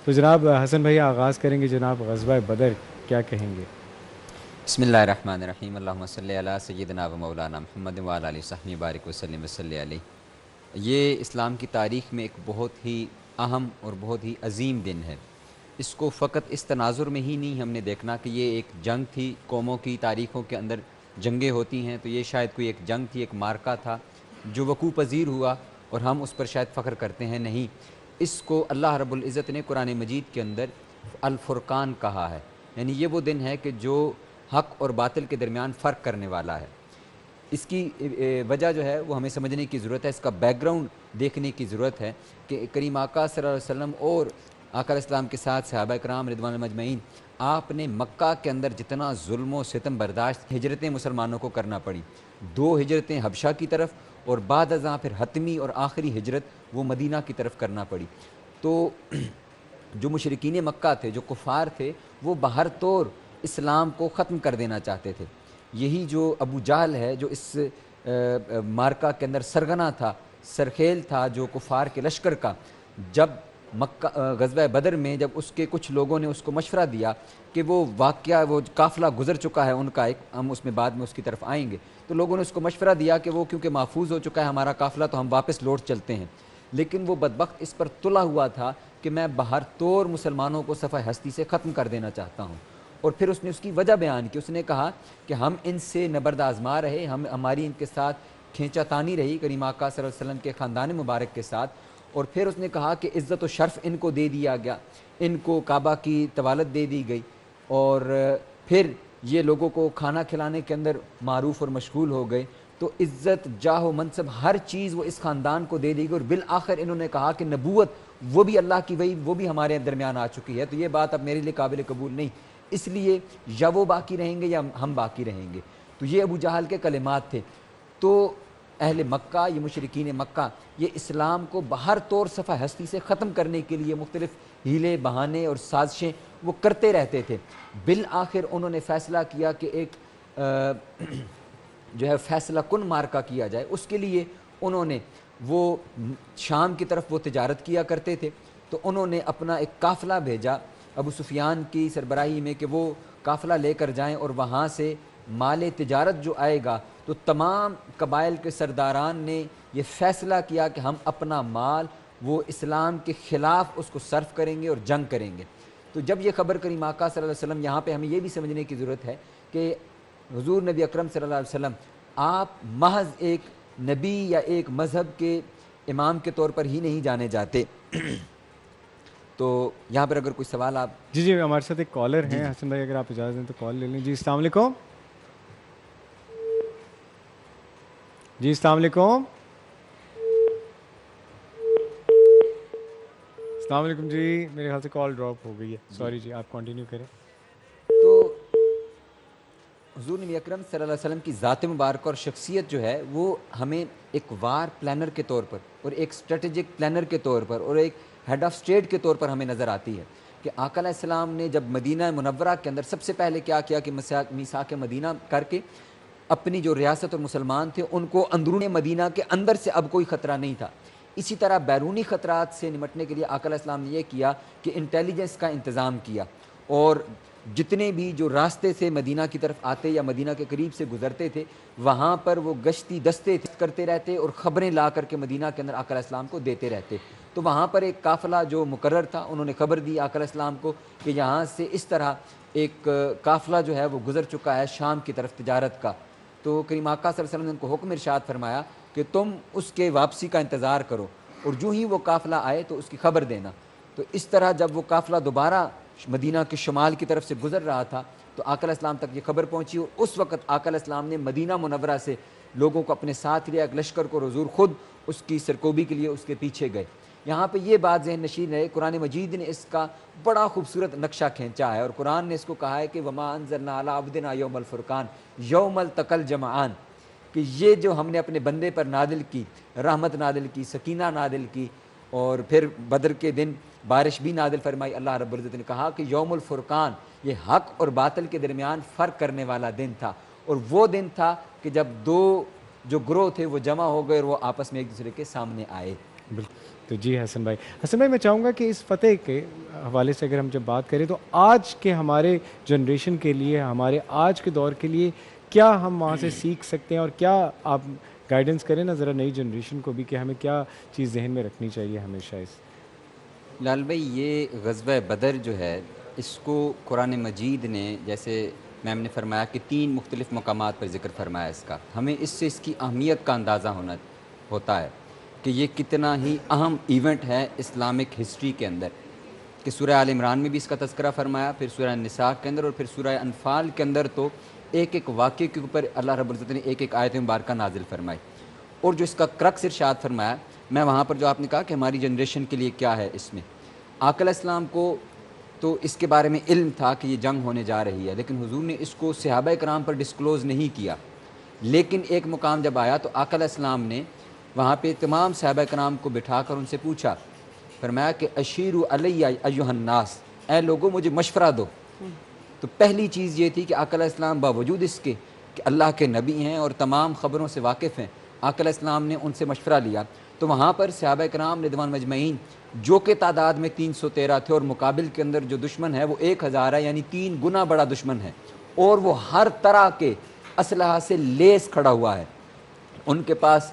تو جناب حسن بھائی آغاز کریں گے جناب غزوہ بدر، کیا کہیں گے؟ بسم اللہ الرحمن الرحیم، اللہم صلی علی سیدنا و مولانا محمد وعلی آلہ وصحبہ بارک وسلم وصلی علیہ۔ یہ اسلام کی تاریخ میں ایک بہت ہی اہم اور بہت ہی عظیم دن ہے۔ اس کو فقط اس تناظر میں ہی نہیں ہم نے دیکھنا کہ یہ ایک جنگ تھی، قوموں کی تاریخوں کے اندر جنگیں ہوتی ہیں، تو یہ شاید کوئی ایک جنگ تھی، ایک مارکہ تھا جو وقوع پذیر ہوا اور ہم اس پر شاید فخر کرتے ہیں، نہیں۔ اس کو اللہ رب العزت نے قرآن مجید کے اندر الفرقان کہا ہے، یعنی یہ وہ دن ہے کہ جو حق اور باطل کے درمیان فرق کرنے والا ہے۔ اس کی وجہ جو ہے وہ ہمیں سمجھنے کی ضرورت ہے، اس کا بیک گراؤنڈ دیکھنے کی ضرورت ہے کہ کریم آقا صلی اللہ علیہ وسلم اور آقا علیہ السلام کے ساتھ صحابہ کرام رضوان اللہ مجمعین، آپ نے مکہ کے اندر جتنا ظلم و ستم برداشت، ہجرتیں مسلمانوں کو کرنا پڑی، 2 ہجرتیں حبشہ کی طرف اور بعد ازاں پھر حتمی اور آخری ہجرت وہ مدینہ کی طرف کرنا پڑی۔ تو جو مشرکین مکہ تھے، جو کفار تھے، وہ بہر طور اسلام کو ختم کر دینا چاہتے تھے۔ یہی جو ابو جہل ہے جو اس مارکہ کے اندر سرغنہ تھا، سرخیل تھا جو کفار کے لشکر کا، جب غزوہ بدر میں جب اس کے کچھ لوگوں نے اس کو مشورہ دیا کہ وہ واقعہ وہ قافلہ گزر چکا ہے ان کا ایک، ہم اس میں بعد میں اس کی طرف آئیں گے، تو لوگوں نے اس کو مشورہ دیا کہ وہ کیونکہ محفوظ ہو چکا ہے ہمارا قافلہ تو ہم واپس لوٹ چلتے ہیں، لیکن وہ بدبخت اس پر تلا ہوا تھا کہ میں بہر طور مسلمانوں کو صفحہ ہستی سے ختم کر دینا چاہتا ہوں۔ اور پھر اس نے اس کی وجہ بیان کی، اس نے کہا کہ ہم ان سے نبرد آزما رہے، ہماری ان کے ساتھ کھینچا تانی رہی کریم آقا صلی اللہ علیہ وسلم کے خاندان مبارک کے ساتھ، اور پھر اس نے کہا کہ عزت و شرف ان کو دے دیا گیا، ان کو کعبہ کی طوالت دے دی گئی، اور پھر یہ لوگوں کو کھانا کھلانے کے اندر معروف اور مشغول ہو گئے، تو عزت جاہ و منصب ہر چیز وہ اس خاندان کو دے دی گئی، اور بالآخر انہوں نے کہا کہ نبوت وہ بھی اللہ کی وحی وہ بھی ہمارے درمیان آ چکی ہے، تو یہ بات اب میرے لیے قابل قبول نہیں، اس لیے یا وہ باقی رہیں گے یا ہم باقی رہیں گے۔ تو یہ ابو جہل کے کلمات تھے۔ تو اہل مکہ، یہ مشرکین مکہ، یہ اسلام کو بہر طور صفحہ ہستی سے ختم کرنے کے لیے مختلف ہیلے بہانے اور سازشیں وہ کرتے رہتے تھے۔ بالآخر انہوں نے فیصلہ کیا کہ ایک جو ہے فیصلہ کن مارکہ کیا جائے، اس کے لیے انہوں نے وہ شام کی طرف وہ تجارت کیا کرتے تھے، تو انہوں نے اپنا ایک قافلہ بھیجا ابو سفیان کی سربراہی میں کہ وہ قافلہ لے کر جائیں، اور وہاں سے مال تجارت جو آئے گا، تو تمام قبائل کے سرداران نے یہ فیصلہ کیا کہ ہم اپنا مال وہ اسلام کے خلاف اس کو صرف کریں گے اور جنگ کریں گے۔ تو جب یہ خبر کریم آقا صلی اللہ علیہ وسلم، یہاں پہ ہمیں یہ بھی سمجھنے کی ضرورت ہے کہ حضور نبی اکرم صلی اللہ علیہ وسلم آپ محض ایک نبی یا ایک مذہب کے امام کے طور پر ہی نہیں جانے جاتے۔ تو یہاں پر اگر کوئی سوال آپ جی ہمارے ساتھ ایک کالر جی ہیں جی حسن بھائی، اگر آپ اجازت دیں تو کال لے لیں۔ جی السلام علیکم۔ جی السلام علیکم۔ السلام علیکم جی، میرے خیال سے کال ڈراپ ہو گئی ہے، جی سوری جی، آپ کنٹینیو کریں۔ تو حضور نبی اکرم صلی اللہ علیہ وسلم کی ذات مبارکہ اور شخصیت جو ہے وہ ہمیں ایک وار پلانر کے طور پر اور ایک اسٹریٹجک پلانر کے طور پر اور ایک ہیڈ آف اسٹیٹ کے طور پر ہمیں نظر آتی ہے کہ آقا علیہ السلام نے جب مدینہ منورہ کے اندر سب سے پہلے کیا کیا کہ میثاق مدینہ کر کے اپنی جو ریاست اور مسلمان تھے ان کو اندرون مدینہ کے اندر سے اب کوئی خطرہ نہیں تھا۔ اسی طرح بیرونی خطرات سے نمٹنے کے لیے آقا علیہ السلام نے یہ کیا کہ انٹیلیجنس کا انتظام کیا، اور جتنے بھی جو راستے سے مدینہ کی طرف آتے یا مدینہ کے قریب سے گزرتے تھے وہاں پر وہ گشتی دستے کرتے رہتے اور خبریں لا کر کے مدینہ کے اندر آقا علیہ السلام کو دیتے رہتے۔ تو وہاں پر ایک قافلہ جو مقرر تھا، انہوں نے خبر دی آقا علیہ السلام کو کہ یہاں سے اس طرح ایک قافلہ جو ہے وہ گزر چکا ہے شام کی طرف تجارت کا۔ تو کریم آقا صلی اللہ علیہ وسلم نے ان کو حکم ارشاد فرمایا کہ تم اس کے واپسی کا انتظار کرو، اور جو ہی وہ قافلہ آئے تو اس کی خبر دینا۔ تو اس طرح جب وہ قافلہ دوبارہ مدینہ کے شمال کی طرف سے گزر رہا تھا تو آقا علیہ السلام تک یہ خبر پہنچی، اور اس وقت آقا علیہ السلام نے مدینہ منورہ سے لوگوں کو اپنے ساتھ لیا، ایک لشکر کو، حضور خود اس کی سرکوبی کے لیے اس کے پیچھے گئے۔ یہاں پہ یہ بات ذہن نشین ہے، قرآن مجید نے اس کا بڑا خوبصورت نقشہ کھینچا ہے، اور قرآن نے اس کو کہا ہے کہ وما انزلنا علی عبدنا یوم الفرقان یوم التقى الجمعان، کہ یہ جو ہم نے اپنے بندے پر نازل کی، رحمت نازل کی، سکینہ نازل کی، اور پھر بدر کے دن بارش بھی نازل فرمائی۔ اللہ رب العزت نے کہا کہ یوم الفرقان، یہ حق اور باطل کے درمیان فرق کرنے والا دن تھا، اور وہ دن تھا کہ جب دو جو گروہ تھے وہ جمع ہو گئے اور وہ آپس میں ایک دوسرے کے سامنے آئے۔ بالکل۔ تو جی حسن بھائی میں چاہوں گا کہ اس فتح کے حوالے سے اگر ہم جب بات کریں تو آج کے ہمارے جنریشن کے لیے، ہمارے آج کے دور کے لیے کیا ہم وہاں سے سیکھ سکتے ہیں، اور کیا آپ گائیڈنس کریں نا ذرا نئی جنریشن کو بھی کہ ہمیں کیا چیز ذہن میں رکھنی چاہیے ہمیشہ اس؟ لال بھائی، یہ غزوہ بدر جو ہے اس کو قرآن مجید نے، جیسے میم نے فرمایا کہ 3 مختلف مقامات پر ذکر فرمایا اس کا، ہمیں اس سے اس کی اہمیت کا اندازہ ہوتا ہے کہ یہ کتنا ہی اہم ایونٹ ہے اسلامک ہسٹری کے اندر، کہ سورہ آل عمران میں بھی اس کا تذکرہ فرمایا، پھر سورہ نساء کے اندر، اور پھر سورہ انفال کے اندر تو ایک ایک واقعے کے اوپر اللہ رب العزت نے ایک ایک آیت مبارکہ نازل فرمائی، اور جو اس کا کرکس ارشاد فرمایا، میں وہاں پر جو آپ نے کہا کہ ہماری جنریشن کے لیے کیا ہے اس میں، آقا علیہ السلام کو تو اس کے بارے میں علم تھا کہ یہ جنگ ہونے جا رہی ہے، لیکن حضور نے اس کو صحابہ کرام پر ڈسکلوز نہیں کیا، لیکن ایک مقام جب آیا تو آقا علیہ السلام نے وہاں پہ تمام صحابہ کرام کو بٹھا کر ان سے پوچھا، فرمایا کہ اشیروا علی ایھا الناس، اے لوگوں مجھے مشورہ دو۔ تو پہلی چیز یہ تھی کہ آقا علیہ السلام باوجود اس کے کہ اللہ کے نبی ہیں اور تمام خبروں سے واقف ہیں، آقا علیہ السلام نے ان سے مشورہ لیا، تو وہاں پر صحابہ کرام رضوان مجمعین جو کہ تعداد میں 313 تھے، اور مقابل کے اندر جو دشمن ہے وہ 1000 ہے، یعنی 3 گنا بڑا دشمن ہے، اور وہ ہر طرح کے اسلحہ سے لیس کھڑا ہوا ہے، ان کے پاس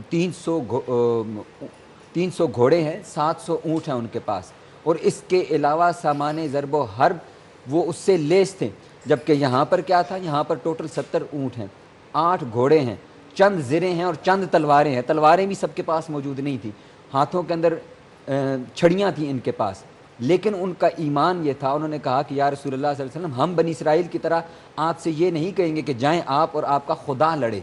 300 گھوڑے ہیں، 700 اونٹ ہیں ان کے پاس، اور اس کے علاوہ سامان ضرب و حرب وہ اس سے لیس تھے، جبکہ یہاں پر کیا تھا، یہاں پر ٹوٹل 70 اونٹ ہیں، 8 گھوڑے ہیں، چند زریں ہیں اور چند تلواریں ہیں، تلواریں بھی سب کے پاس موجود نہیں تھیں، ہاتھوں کے اندر چھڑیاں تھیں ان کے پاس، لیکن ان کا ایمان یہ تھا، انہوں نے کہا کہ یا رسول اللہ صلی اللہ علیہ وسلم، ہم بنی اسرائیل کی طرح آپ سے یہ نہیں کہیں گے کہ جائیں آپ اور آپ کا خدا لڑے،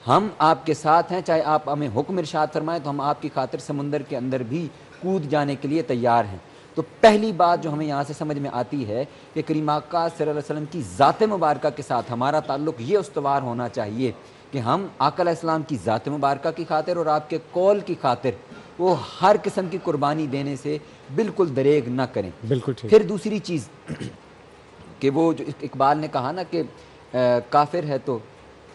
ہم آپ کے ساتھ ہیں، چاہے آپ ہمیں حکم ارشاد فرمائیں تو ہم آپ کی خاطر سمندر کے اندر بھی کود جانے کے لیے تیار ہیں۔ تو پہلی بات جو ہمیں یہاں سے سمجھ میں آتی ہے کہ کریم آقا صلی اللہ علیہ وسلم کی ذات مبارکہ کے ساتھ ہمارا تعلق یہ استوار ہونا چاہیے کہ ہم آقا علیہ السلام کی ذات مبارکہ کی خاطر اور آپ کے قول کی خاطر وہ ہر قسم کی قربانی دینے سے بالکل دریغ نہ کریں۔ بالکل ٹھیک۔ پھر دوسری چیز کہ وہ جو اقبال نے کہا نا کہ کافر ہے تو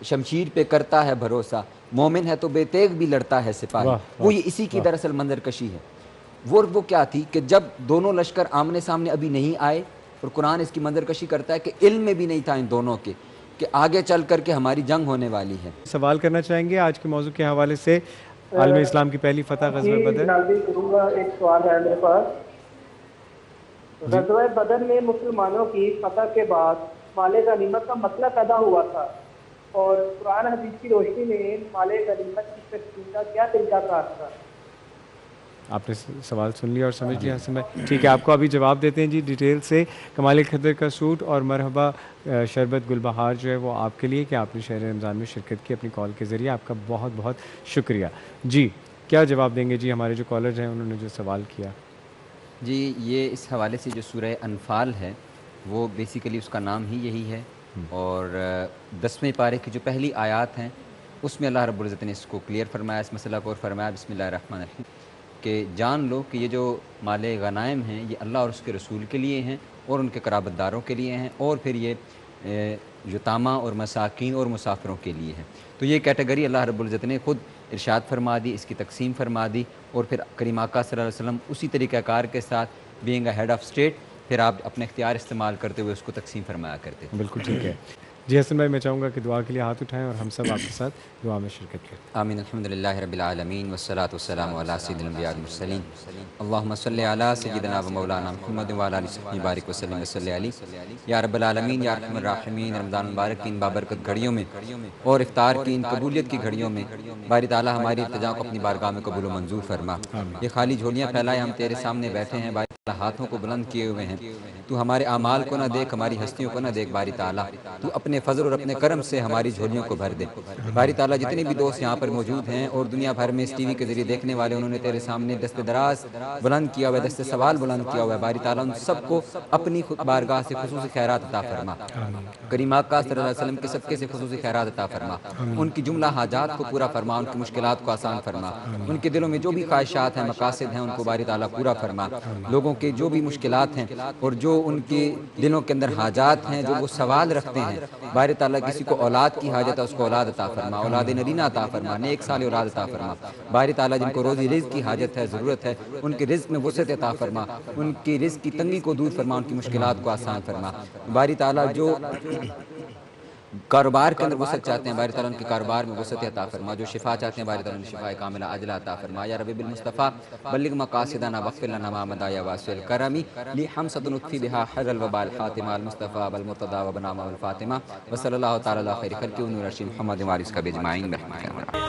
شمشیر پہ کرتا ہے بھروسہ، مومن ہے تو بے تیغ بھی لڑتا ہے سپاہی، وہ یہ اسی کی دراصل منظر کشی ہے۔ وہ کیا تھی کہ جب دونوں لشکر آمنے سامنے ابھی نہیں آئے، اور قرآن اس کی منظر کشی کرتا ہے کہ علم میں بھی نہیں تھا ان دونوں کے کہ آگے چل کر کے ہماری جنگ ہونے والی ہے۔ سوال کرنا چاہیں گے آج کے موضوع کے حوالے سے، عالم اسلام کی پہلی فتح غزوہ بدر؟ جی کروں گا، ایک سوال ہے میرے پاس۔ غزوہ بدر میں مسلمانوں کی فتح کے بعد مال غنیمت کا مسئلہ پیدا ہوا تھا، اور قرآن حدیث کی روشنی میں مال غنیمت کی تقسیم کا کیا طریقہ کار تھا؟ آپ نے سوال سن لیا اور سمجھ لیا حسن بھائی، ٹھیک ہے، آپ کو ابھی جواب دیتے ہیں جی ڈیٹیل سے۔ کمال خضر کا سوٹ اور مرحبا شربت گل بہار جو ہے وہ آپ کے لیے کہ آپ نے شہر رمضان میں شرکت کی اپنی کال کے ذریعے، آپ کا بہت بہت شکریہ۔ جی کیا جواب دیں گے جی ہمارے جو کالرز ہیں انہوں نے جو سوال کیا؟ جی یہ اس حوالے سے جو سورہ انفال ہے وہ بیسیکلی اس کا نام ہی یہی ہے، اور 10ویں پارے کی جو پہلی آیات ہیں اس میں اللہ رب العزت نے اس کو کلیئر فرمایا، اس مسئلہ کو، اور فرمایا بسم اللہ الرحمن الرحیم کہ جان لو کہ یہ جو مال غنائم ہیں یہ اللہ اور اس کے رسول کے لیے ہیں، اور ان کے قرابت داروں کے لیے ہیں، اور پھر یہ یتامہ اور مساکین اور مسافروں کے لیے ہیں۔ تو یہ کیٹیگری اللہ رب العزت نے خود ارشاد فرما دی، اس کی تقسیم فرما دی، اور پھر کریم آقا صلی اللہ علیہ وسلم اسی طریقہ کار کے ساتھ being a head of state پھر آپ اپنے اختیار استعمال کرتے ہوئے اس کو تقسیم فرمایا کرتے تھے۔ بالکل ٹھیک ہے جی حسن بھائی، میں چاہوں گا کہ دعا کے لیے ہاتھ اٹھائیں اور ہم سب آپ کے ساتھ دعا میں شرکت کریں۔ آمین۔ الحمدللہ رب العالمین والصلاة والسلام علی سید الانبیاء والمرسلین، اللہم صلی علی سیدنا و مولانا محمد وعلی آلہ وصحبہ بارک وسلم وصلی علیہ۔ یا رب العالمین، یا ارحم الراحمین، رمضان مبارک کی ان بابرکت گھڑیوں میں اور افطار کی ان قبولیت کی گھڑیوں میں باری تعالیٰ ہماری التجا کو اپنی بارگاہ میں قبول و منظور فرما۔ یہ خالی جھولیاں پھیلائے ہم تیرے سامنے بیٹھے ہیں، باری تعالیٰ ہاتھوں کو بلند کیے ہوئے ہیں، تو ہمارے اعمال کو نہ دیکھ، ہماری ہستیوں کو نہ دیکھ، باری تعالیٰ تو اپنے فضل اور اپنے کرم سے ہماری جھولیوں کو بھر دے۔ باری تعالیٰ جتنے بھی دوست یہاں پر موجود ہیں اور دنیا بھر میں اس ٹی وی کے ذریعے دیکھنے والے، انہوں نے تیرے سامنے دست دراز بلند کیا ہوا ہے، دست سوال بلند کیا ہوا ہے، باری تعالیٰ ان سب کو اپنی خود بارگاہ سے خصوصی خیرات عطا فرما۔ کریم آقا صلی اللہ علیہ وسلم کے صدقے سے خصوصی خیرات عطا فرما، ان کی جملہ حاجات کو پورا فرما، ان کی مشکلات کو آسان فرما، ان کے دلوں میں جو بھی خواہشات ہیں، مقاصد ہیں، ان کو باری تعالیٰ پورا فرما، لوگوں کے جو بھی مشکلات ہیں اور جو ان کے دلوں کے اندر حاجات ہیں، جو وہ سوال رکھتے ہیں، باری تعالیٰ کسی کو اولاد کی حاجت ہے اس کو اولاد عطا فرما، اولاد نرینہ عطا فرما، نیک صالح اولاد عطا فرما۔ باری تعالیٰ جن کو روزی رزق کی حاجت ہے، ضرورت ہے، ان کے رزق میں وسعت عطا فرما، ان کی رزق کی تنگی کو دور فرما، ان کی مشکلات کو آسان فرما۔ باری تعالیٰ جو کاروبار کے اندر وسعت چاہتے ہیں، باری تعالیٰ ان کے کاروبار میں وسعت عطا فرما، جو شفا چاہتے ہیں باری تعالیٰ ان شفا کاملہ عاجلہ عطا فرما۔ یا رب بالمصطفیٰ بلغ مقاصدنا واغفر لنا ما مضى يا واسع الكرم لی حمصة نطفی بها حر الوباء الحاتمہ المصطفیٰ بالمرتضیٰ وبنامہ الفاطمہ وصلی اللہ تعالیٰ علی خیر خلقہ ونور عرشہ محمد وعلی اصحابہ اجمعین برحمتک۔